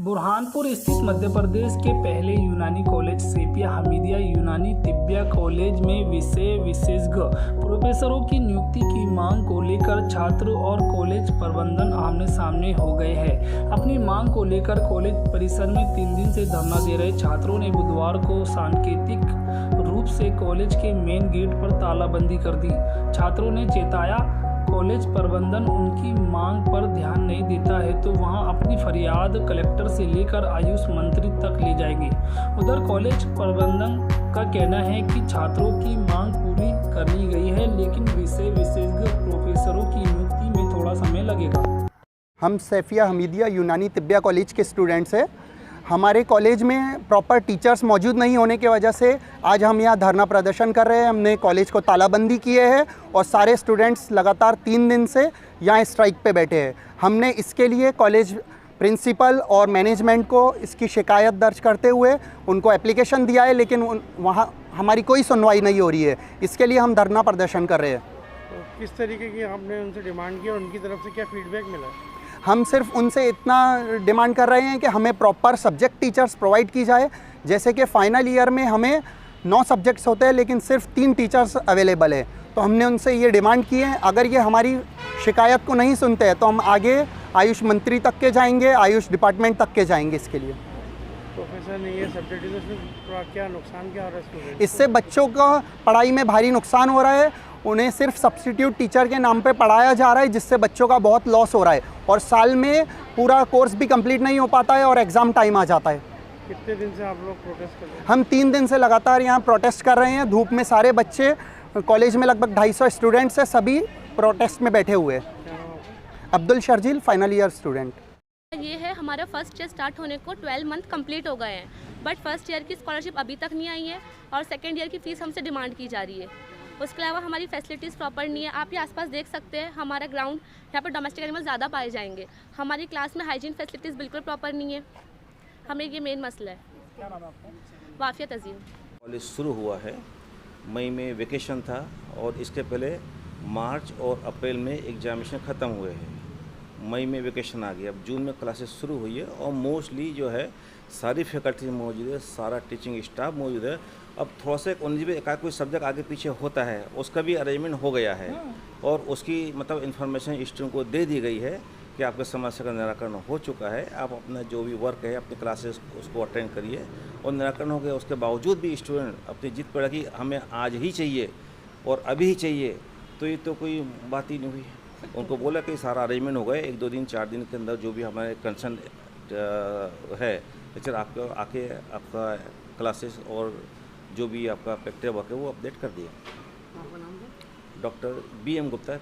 बुरहानपुर स्थित मध्य प्रदेश के पहले यूनानी कॉलेज सेफिया हमीदिया यूनानी तिब्बिया कॉलेज में विषय विशेषज्ञ प्रोफेसरों की नियुक्ति की मांग को लेकर छात्र और कॉलेज प्रबंधन आमने सामने हो गए हैं। अपनी मांग को लेकर कॉलेज परिसर में 3 दिन से धरना दे रहे छात्रों ने बुधवार को सांकेतिक रूप से कॉलेज के मेन गेट पर तालाबंदी कर दी। छात्रों ने चेताया कॉलेज प्रबंधन उनकी मांग पर ध्यान नहीं देता है तो वहां अपनी फरियाद कलेक्टर से लेकर आयुष मंत्री तक ले जाएंगे। उधर कॉलेज प्रबंधन का कहना है कि छात्रों की मांग पूरी कर ली गई है, लेकिन विषय विशेषज्ञ प्रोफेसरों की नियुक्ति में थोड़ा समय लगेगा। हम सेफिया हमीदिया यूनानी तिब्बिया कॉलेज के स्टूडेंट्स हैं। हमारे कॉलेज में प्रॉपर टीचर्स मौजूद नहीं होने की वजह से आज हम यहाँ धरना प्रदर्शन कर रहे हैं। हमने कॉलेज को तालाबंदी किए है और सारे स्टूडेंट्स लगातार 3 दिन से यहाँ स्ट्राइक पे बैठे हैं। हमने इसके लिए कॉलेज प्रिंसिपल और मैनेजमेंट को इसकी शिकायत दर्ज करते हुए उनको एप्लीकेशन दिया है, लेकिन वहाँ हमारी कोई सुनवाई नहीं हो रही है। इसके लिए हम धरना प्रदर्शन कर रहे हैं। तो किस तरीके की आपने उनसे डिमांड की और उनकी तरफ से क्या फीडबैक मिला? हम सिर्फ उनसे इतना डिमांड कर रहे हैं कि हमें प्रॉपर सब्जेक्ट टीचर्स प्रोवाइड की जाए। जैसे कि फाइनल ईयर में हमें 9 सब्जेक्ट्स होते हैं लेकिन सिर्फ 3 टीचर्स अवेलेबल है, तो हमने उनसे ये डिमांड की है। अगर ये हमारी शिकायत को नहीं सुनते हैं तो हम आगे आयुष मंत्री तक के जाएंगे, आयुष डिपार्टमेंट तक के जाएंगे। इसके लिए प्रोफेसर ने ये सब्जेक्ट इसमें क्या नुकसान क्या हो रहा है? इससे बच्चों का पढ़ाई में भारी नुकसान हो रहा है। उन्हें सिर्फ सब्स्टिट्यूट टीचर के नाम पे पढ़ाया जा रहा है, जिससे बच्चों का बहुत लॉस हो रहा है और साल में पूरा कोर्स भी कंप्लीट नहीं हो पाता है और एग्ज़ाम टाइम आ जाता है। कितने दिन से आप लोग प्रोटेस्ट कर रहे हैं? हम 3 दिन से लगातार यहाँ प्रोटेस्ट कर रहे हैं। धूप में सारे बच्चे, कॉलेज में लगभग 250 स्टूडेंट्स हैं, सभी प्रोटेस्ट में बैठे हुए हैं। Abdul Sharjeel, final year student. ये है हमारा फर्स्ट ईयर स्टार्ट होने को 12 मंथ कंप्लीट हो गए हैं, बट फर्स्ट ईयर की स्कॉलरशिप अभी तक नहीं आई है और सेकेंड ईयर की फ़ीस हमसे डिमांड की जा रही है। उसके अलावा हमारी फैसिलिटीज़ प्रॉपर नहीं है। आप ये आसपास देख सकते हैं, हमारा ग्राउंड यहाँ पर डोमेस्टिक एनिमल ज़्यादा पाए जाएंगे। हमारी क्लास में हाइजीन फैसिलिटीज़ बिल्कुल प्रॉपर नहीं है। हमें ये मेन मसला है। क्या नाम है आपका? वाफिया तज़ीम। कॉलेज शुरू हुआ है, मई में वेकेशन था और इसके पहले मार्च और अप्रैल में एग्जामिनेशन ख़त्म हुए हैं। मई में वेकेशन आ गया, अब जून में क्लासेस शुरू हुई है और मोस्टली जो है सारी फैकल्टी मौजूद है, सारा टीचिंग स्टाफ मौजूद है। अब थोड़ा सा एकाध कोई सब्जेक्ट आगे पीछे होता है, उसका भी अरेंजमेंट हो गया है और उसकी मतलब इन्फॉर्मेशन स्टूडेंट को दे दी गई है कि आपके समस्या का निराकरण हो चुका है। आप अपना जो भी वर्क है अपनी क्लासेस उसको अटेंड करिए और निराकरण हो गया। उसके बावजूद भी स्टूडेंट अपनी जिद पर कि हमें आज ही चाहिए और अभी ही चाहिए, तो ये तो कोई बात ही नहीं हुई। उनको बोला कि सारा अरेंजमेंट हो गया, 1-2 दिन 4 दिन के अंदर जो भी हमारे कंसर्न है टीचर आपको आके आपका क्लासेस और जो भी आपका प्रैक्टिकल वर्क है वो अपडेट कर दिया। Doctor BM Gupta.